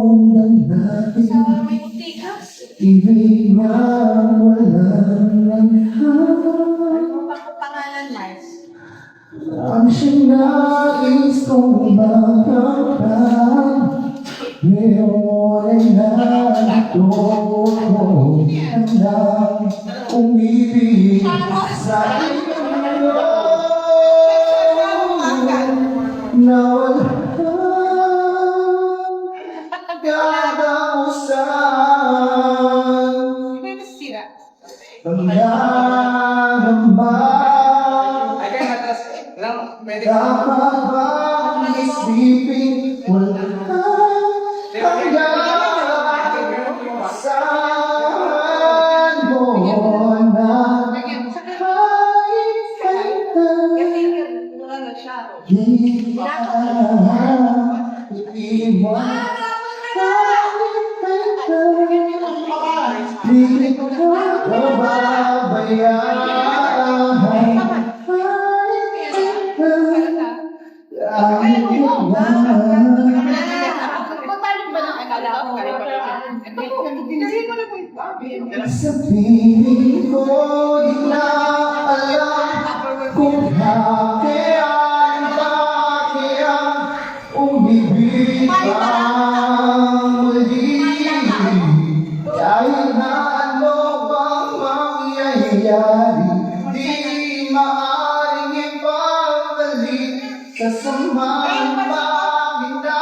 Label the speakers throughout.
Speaker 1: unang natin
Speaker 2: Sa may utikas.
Speaker 1: ibig na walang langhap.
Speaker 2: Ano ba ang pangalan, Mars?
Speaker 1: Ang sinais kong magkakan, ngayon ay narito ko handang umibig sa iyo na walang gagamusan.
Speaker 2: May nasira.
Speaker 1: Ang naramba dapat bang isipin wala hanggang saan mo na
Speaker 2: Wala na siya.
Speaker 1: di mo di ko pababayaan. Sabihin ko di na alam kung bakit umibig ang muli. Kahit na ano bang mangyayari, di maaaring ipabalik sa samahan makina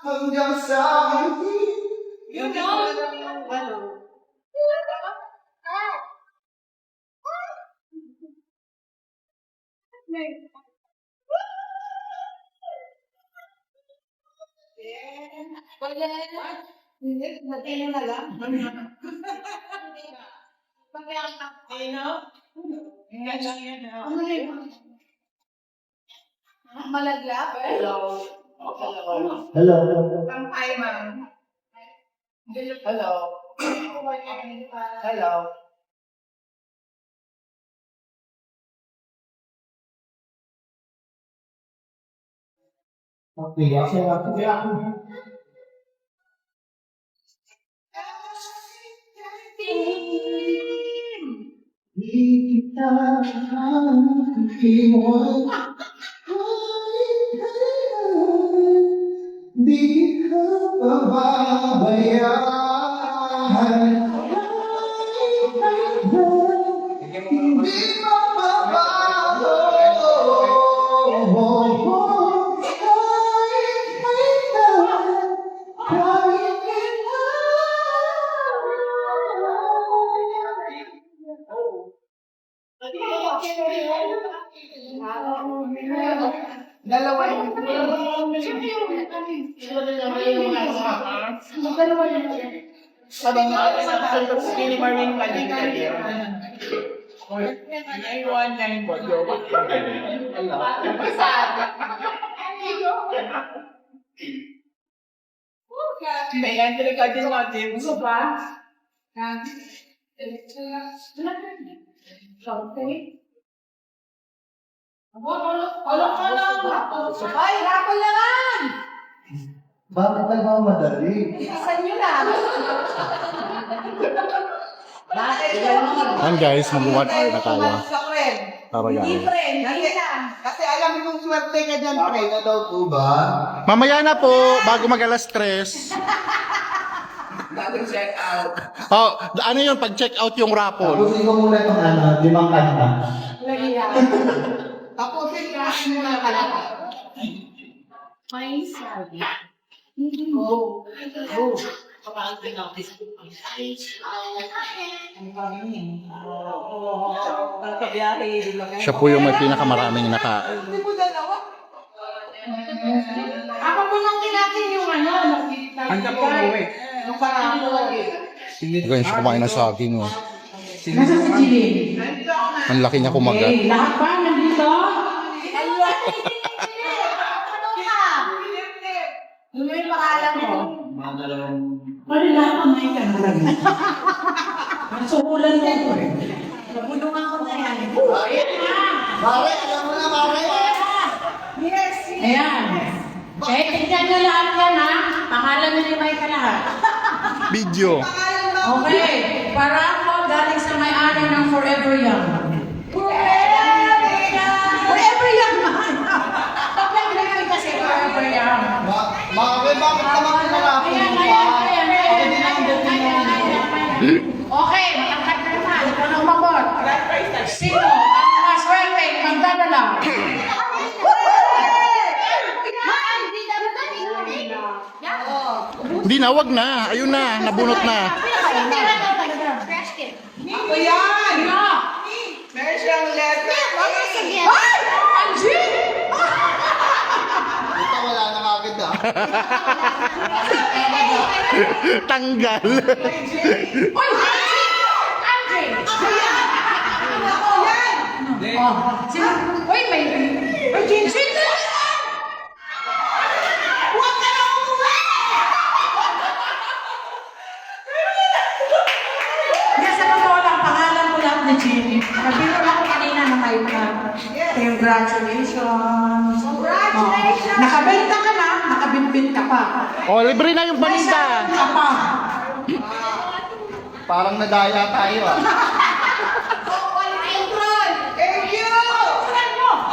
Speaker 1: hanggang sa huli.
Speaker 2: You know? Hindi na lang. Ano yun? Malaglap?
Speaker 1: Hello.
Speaker 2: Hi, ma'am.
Speaker 3: Hello. Hello.
Speaker 1: Okay, ako. Di kita iwan, di ka pababayaan. Hindi mababago kahit kailan, kahit
Speaker 3: Dalawa yung sabi nga, skinny marine kanina yun. Naiwan na yung bodyo. May entry ka din natin. Gusto pa?
Speaker 2: Ay, rapol naman!
Speaker 1: bakit nagmamadali?
Speaker 2: Isan nyo na. Bakit
Speaker 4: Ayan guys, mag-1 hour na tayo. Para
Speaker 2: Hindi,
Speaker 4: yan.
Speaker 2: friend. Hindi na.
Speaker 3: Kasi alam mo swerte ka dyan, pre.
Speaker 1: Ano daw po ba?
Speaker 4: Mamaya na po, bago mag-alas 3.
Speaker 3: Dating check out.
Speaker 4: Oh, ano yun, pag-check out yung raffle.
Speaker 1: Tapusin ko muna itong 5 kanta.
Speaker 3: Tapusin ka muna ka lang.
Speaker 2: May sabi.
Speaker 3: Go. Go.
Speaker 4: Siya po yung may pinakamaraming naka...
Speaker 3: Hindi mo dalawa.
Speaker 2: Ako po nang natin yung ano.
Speaker 3: Handa po, wait. Nung parang ako
Speaker 4: Ganyan siya kumain ng saging. Oh.
Speaker 2: Nasa si Jilin?
Speaker 4: Ang laki niya kumagat.
Speaker 2: Lahat ba nandito? Ano ka? Ano yung pangalan mo? Wala lang ang may kanurag. Nasuhulan mo ko eh. Nabulungan ko na yan.
Speaker 1: Mare, alam mo na, Mare.
Speaker 2: Yes. Ayan. Eh, tignan nyo lahat yan ha. Pangalan ni Limay ka lahat.
Speaker 4: Video.
Speaker 2: Okay. Para ako galing sa may-ari ng Forever Young. Forever Young man. Pag-nag-record kasi Forever Young.
Speaker 1: Bakit naman pinarapon
Speaker 2: Ayan,
Speaker 1: mo
Speaker 2: ayan,
Speaker 1: pa?
Speaker 2: ayan, ayan, ayan. Okay, matangkad ka naman. Ikaw na umabot. Sino ang maswerte magdadala?
Speaker 4: Hindi na, wag na. Ayun na, nabunot na.
Speaker 3: Ako yan!
Speaker 2: Sino?
Speaker 3: Meron siyang letter.
Speaker 2: Ay! Angie!
Speaker 1: Ito wala na kagad ah.
Speaker 4: Tanggal.
Speaker 2: Uy! Angie! Oh, sino? Uy, may... Sino? Huwag ka na umuwi! Yes, sa totoo lang, pangalan ko lahat ni Jenny. Nabiro lang ko kanina na may congratulations. Congratulations! Nakabenta ka na, nakabimbin ka pa.
Speaker 4: Oh, libre na yung
Speaker 2: May
Speaker 4: paninda.
Speaker 2: sarap ka pa.
Speaker 1: Parang nadaya tayo ah.
Speaker 3: Thank you!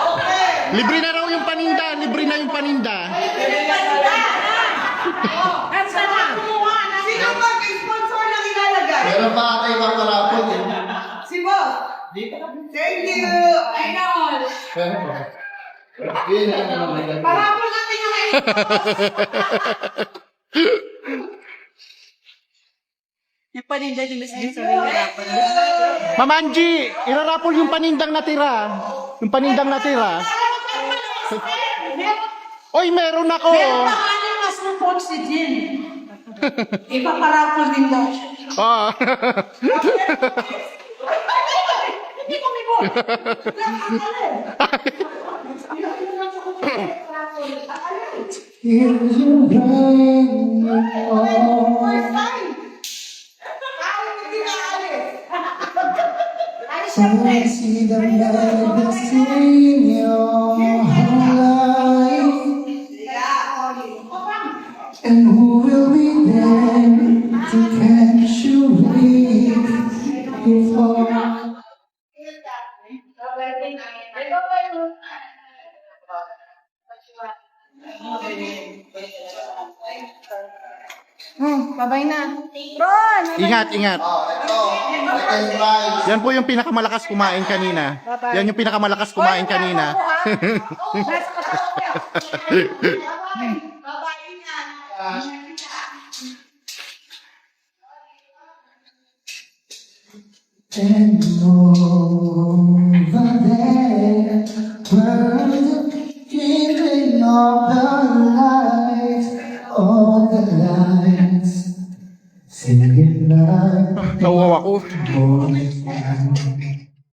Speaker 3: Okay.
Speaker 4: Libre na raw yung paninda. Libre na yung paninda.
Speaker 2: At sana kumuha na
Speaker 3: Sino mag-sponsor ng ilalagay?
Speaker 1: Meron pa tayo ibang marapon eh.
Speaker 3: Si Boss. Thank you!
Speaker 2: Ayun.
Speaker 1: Yun na naman.
Speaker 2: Para po natin yung yung paninda ni Miss Miss
Speaker 4: Mama Angie, irarapol yung panindang natira. Yung panindang natira. Oy, meron ako.
Speaker 2: Meron pa nga ng mas ng phone si Jin. Ipaparapol din daw.
Speaker 4: Oh.
Speaker 2: Hindi ko may phone.
Speaker 1: I see the madness in your life, and who will be there to catch you before?
Speaker 2: Babay na. Ron!
Speaker 4: Ingat, ingat.
Speaker 1: Oh, ito. Second prize.
Speaker 4: Yan po yung pinakamalakas kumain kanina. Yan yung pinakamalakas kumain kanina.
Speaker 1: And over there, where the giving of the lights, all the lights, singing like
Speaker 4: Nawawa ko.
Speaker 1: boys.